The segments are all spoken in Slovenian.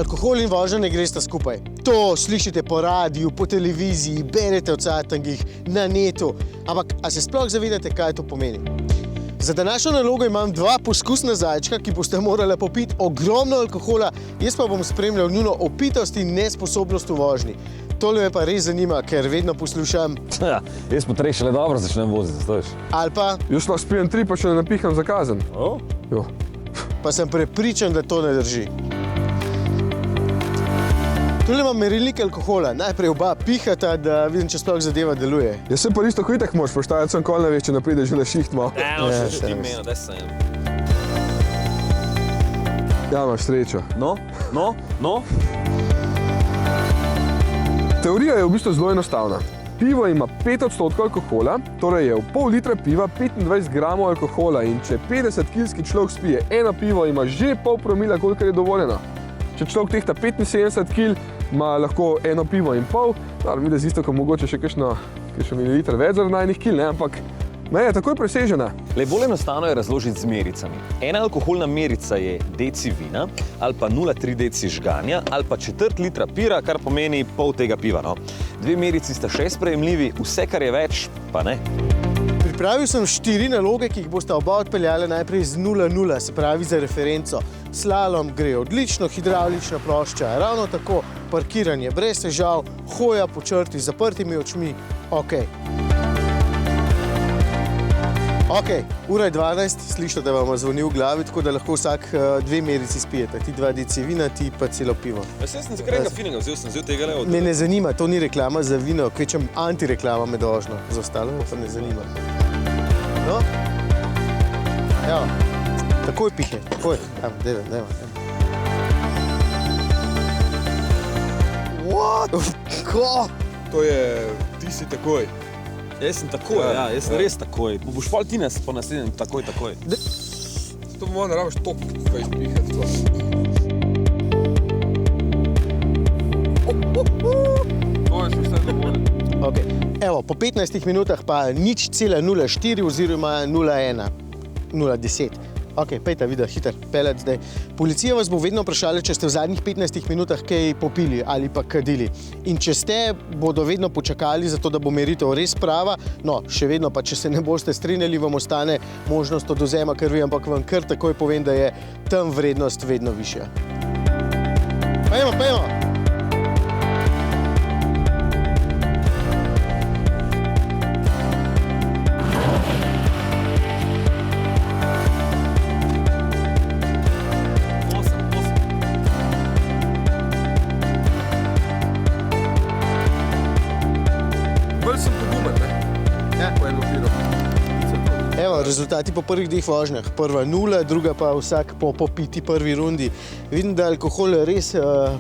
Alkohol in vožnja ne gresta skupaj. To slišite po radiju, po televiziji, berete v cajtangih, na netu. Ampak, a se sploh zavedate, kaj to pomeni? Za današnjo nalogo imam 2 poskusna zajčka, ki boste morali popiti ogromno alkohola, jaz pa bom spremljal njuno opitost in nesposobnost v vožnji. Tole me pa res zanima, ker vedno poslušam. Ja, jaz po 3 šele dobro začnem voziti, stojiš. Ali pa, Jaz lahko spijem 3, pa še ne napiham za kazen. Jo. pa sem prepričan, da to ne drži. Tole imam merilnik alkohola. Najprej oba pihata, da vidim, če sploh zadeva deluje. Jaz se pa isto itak moraš poštajati, sem kol ne veš, če ne prideš že na šiht malo. Ti meno, daj sem. Ja, imaš srečo. No. Teorija je v bistvu zelo enostavna. Pivo ima 5% alkohola, torej je v pol litra piva 25 gramov alkohola in če 50-kilski človek spije eno pivo, ima že pol promila, kolikor je dovoljeno. Če človek tehta 75 kil, ima lahko eno pivo in pol, vidi z isto, ko mogoče še kakšen mililiter več zaradi najnih kil, ampak je takoj presežena. Bolj enostavno je razložiti z mericami. Ena alkoholna merica je deci vina, ali pa 0,3 deci žganja, ali pa 1/4 litra pira, kar pomeni pol tega piva. 2 merici sta še sprejemljivi, vse, kar je več, pa ne. Pripravil sem 4 naloge, ki jih boste oba odpeljali najprej z 0,0, se pravi za referenco. Slalom gre odlično, hidravlična plošča, ravno tako parkiranje brez težav, hoja po črti z zaprtimi očmi, okej. Okej, ura je 12, slišite, da vam zvoni v glavi, tako da lahko vsak 2 merici spijete. Ti 2 deci vina, ti pa celo pivo. Jaz sem si krega finega vzel, sem vzel tega le od... Me ne zanima, to ni reklama za vino, kvečem antireklama med vožnjo. Za ostalo me pa ne zanima. No? Evo, takoj pihe, takoj. Dajva. What? Ko? To je, ti si takoj. Jaz sem takoj, jaz sem res takoj. Boš pol ti nas po naslednjem takoj. To bomo ne rabiš top, kaj izpihati. To je še vse dovolj. Ok, evo, po 15 minutah pa 0,04 oziroma 0,1, 0,10. Ok, pejta vida, hiter, pelet zdaj. Policija vas bo vedno vprašala, če ste v zadnjih 15 minutah kaj popili ali pa kadili. In če ste, bodo vedno počakali za to, da bo meritev res prava. No, še vedno pa, če se ne boste strinjali, vam ostane možnost odvzema krvi, ampak vam kar takoj povem, da je tam vrednost vedno višja. Pejmo! Rezultati po prvih 2 vožnjah. Prva 0, druga pa vsak po popiti prvi rundi. Vidim, da alkohol res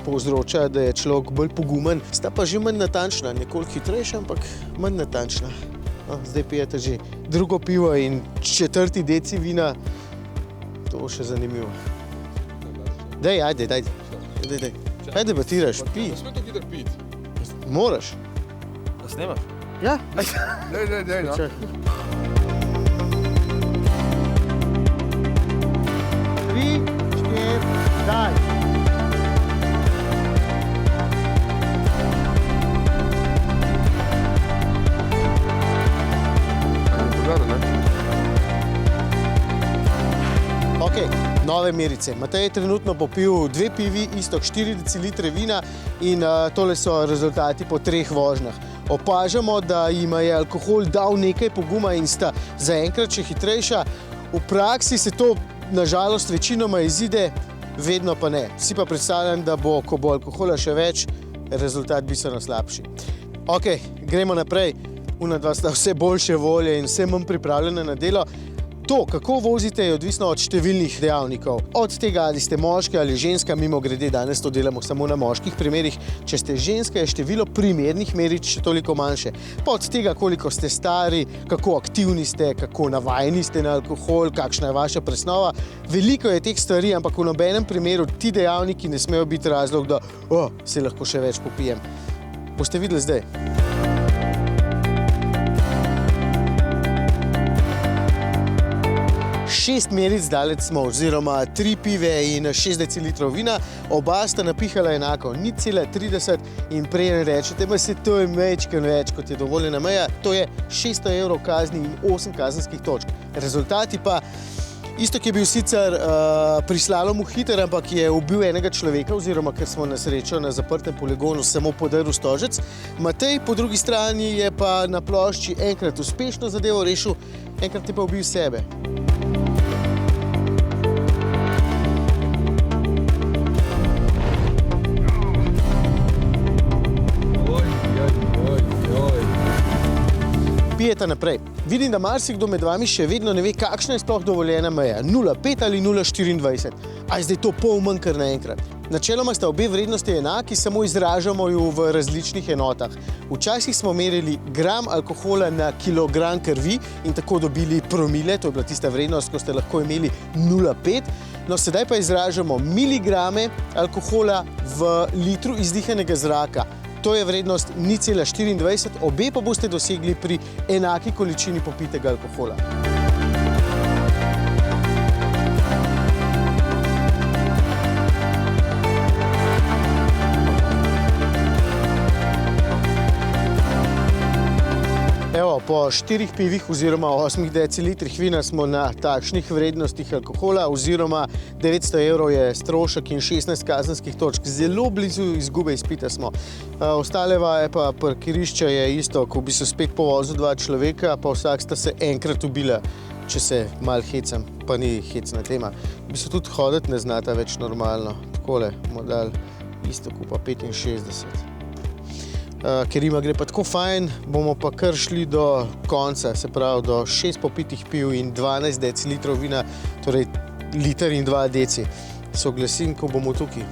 povzroča, da je človek bolj pogumen. Sta pa že manj natančna, nekoliko hitrejša, ampak manj natančna. No, zdaj pijete že drugo pivo in 4 deci vina. To bo še zanimivo. Ajde. Kaj debatiraš? Pij. Ne sme to hiter piti. Moraš. Da snemaš? Ja. Dej, no. 3, 4, daj. Ok, nove merice. Matej je trenutno popil 2 pivi, isto 4 decilitre vina in tole so rezultati po 3 vožnjah. Opažamo, da jima je alkohol dal nekaj poguma in sta zaenkrat še hitrejša. V praksi se to nažalost večinoma izide, vedno pa ne. Si pa predstavljam, da bo, ko bo alkohola še več, rezultat bistveno slabši. Ok, gremo naprej. Unadva sta vse boljše volje in vse manj pripravljene na delo. To, kako vozite, je odvisno od številnih dejavnikov. Od tega, ali ste moški ali ženska, mimogrede, danes to delamo samo na moških primerih. Če ste ženska, je število primernih meric še toliko manjše. Pa od tega, koliko ste stari, kako aktivni ste, kako navajeni ste na alkohol, kakšna je vaša presnova. Veliko je teh stvari, ampak v nobenem primeru ti dejavniki ne smejo biti razlog, da se lahko še več popijem. Boste videli zdaj. 6 meric daleč smo, oziroma 3 pive in 6 decilitrov vina, oba sta napihala enako, 0,30 in prej rečete, da se to je mečken več, kot je dovoljena meja, to je 600 evrov kazni in 8 kazenskih točk. Rezultati pa, Iztok je bil sicer pri slalomu hiter, ampak je ubil enega človeka, oziroma ker smo na srečo na zaprtem poligonu samo podrl stožec. Matej po drugi strani je pa na plošči enkrat uspešno zadevo rešil, enkrat je pa ubil sebe. Pijeta naprej. Vidim, da marsikdo med vami še vedno ne ve, kakšna je sploh dovoljena meja, 0,5 ali 0,24. A je zdaj to pol manj kar naenkrat. Načeloma sta obe vrednosti enaki, samo izražamo ju v različnih enotah. Včasih smo merili gram alkohola na kilogram krvi in tako dobili promile, to je bila tista vrednost, ko ste lahko imeli 0,5. No, sedaj pa izražamo miligrame alkohola v litru izdihanega zraka. To je vrednost 0,24, obe pa boste dosegli pri enaki količini popitega alkohola. Evo, po 4 pivih oziroma 8 decilitrih vina smo na takšnih vrednostih alkohola, oziroma 900 evrov je strošek in 16 kazenskih točk. Zelo blizu izgube izpita smo. Ostale vaje pa parkirišča je isto, ko bi se spet povozil 2 človeka, pa vsak sta se enkrat ubila, če se malo hecam, pa ni hecna tema. Bi se tudi hoditi ne znata več normalno. Takole bomo dali Istoku pa 65. Ker ima gre pa tako fajn, bomo pa kar šli do konca, se pravi do 6 popitih piv in 12 decilitrov vina, torej liter in 2 deci. Se oglasim, ko bomo tukaj.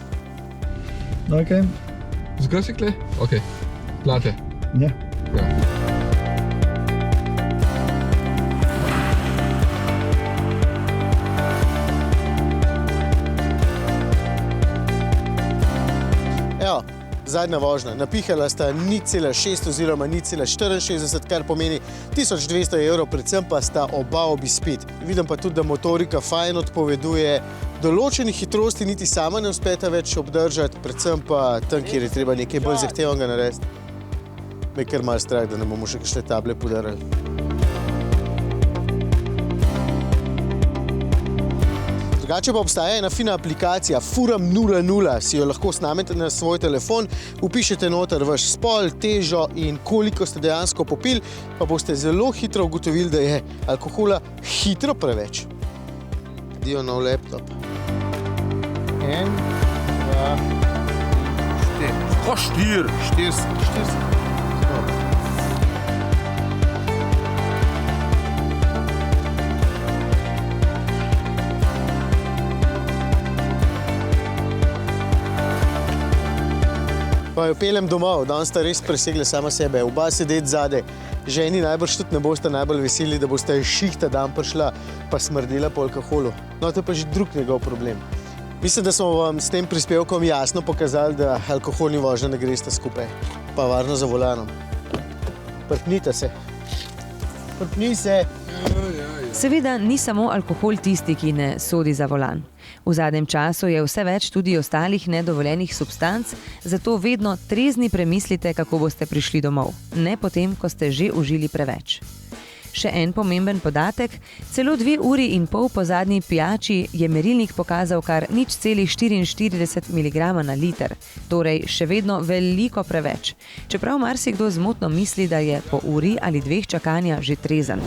Ok. Zgasi kle? Ok. Plate? Ja. Ja. Evo, zadnja vožnja. Napihala sta 0,6 oziroma 0,64, kar pomeni 1200 evrov, predvsem pa sta oba ob izpit. Vidim pa tudi, da motorika fajn odpoveduje, določenih hitrosti niti sama ne uspeta več obdržati, predvsem pa tam, kjer je treba nekaj bolj zahtevnega narediti. Me je kar malo strah, da ne bomo še kakšne table podarili. Drugače pa obstaja ena fina aplikacija, Furam 00, si jo lahko snamete na svoj telefon, vpišete noter vaš spol, težo in koliko ste dejansko popili, pa boste zelo hitro ugotovili, da je alkohola hitro preveč. Dio nov laptop. 1, 2, 4. 4. Pa jo peljem domov, danes sta res presegli sama sebe, oba sedeti zadaj. Ženi najbrž tudi ne boste najbolj veseli, da boste šihta dan prišla pa smrdela po alkoholu. No, to je pa že drug njegov problem. Mislim, da smo vam s tem prispevkom jasno pokazali, da alkohol in vožnja ne gresta skupaj. Pa varno za volanom. Prpnite se. Prpni se. Seveda ni samo alkohol tisti, ki ne sodi za volan. V zadnjem času je vse več tudi ostalih nedovoljenih substanc, zato vedno trezni premislite, kako boste prišli domov, ne potem, ko ste že užili preveč. Še en pomemben podatek, celo 2,5 uri po zadnji pijači je merilnik pokazal kar 0,44 mg na liter, torej še vedno veliko preveč, čeprav marsikdo zmotno misli, da je po uri ali 2 čakanja že trezen.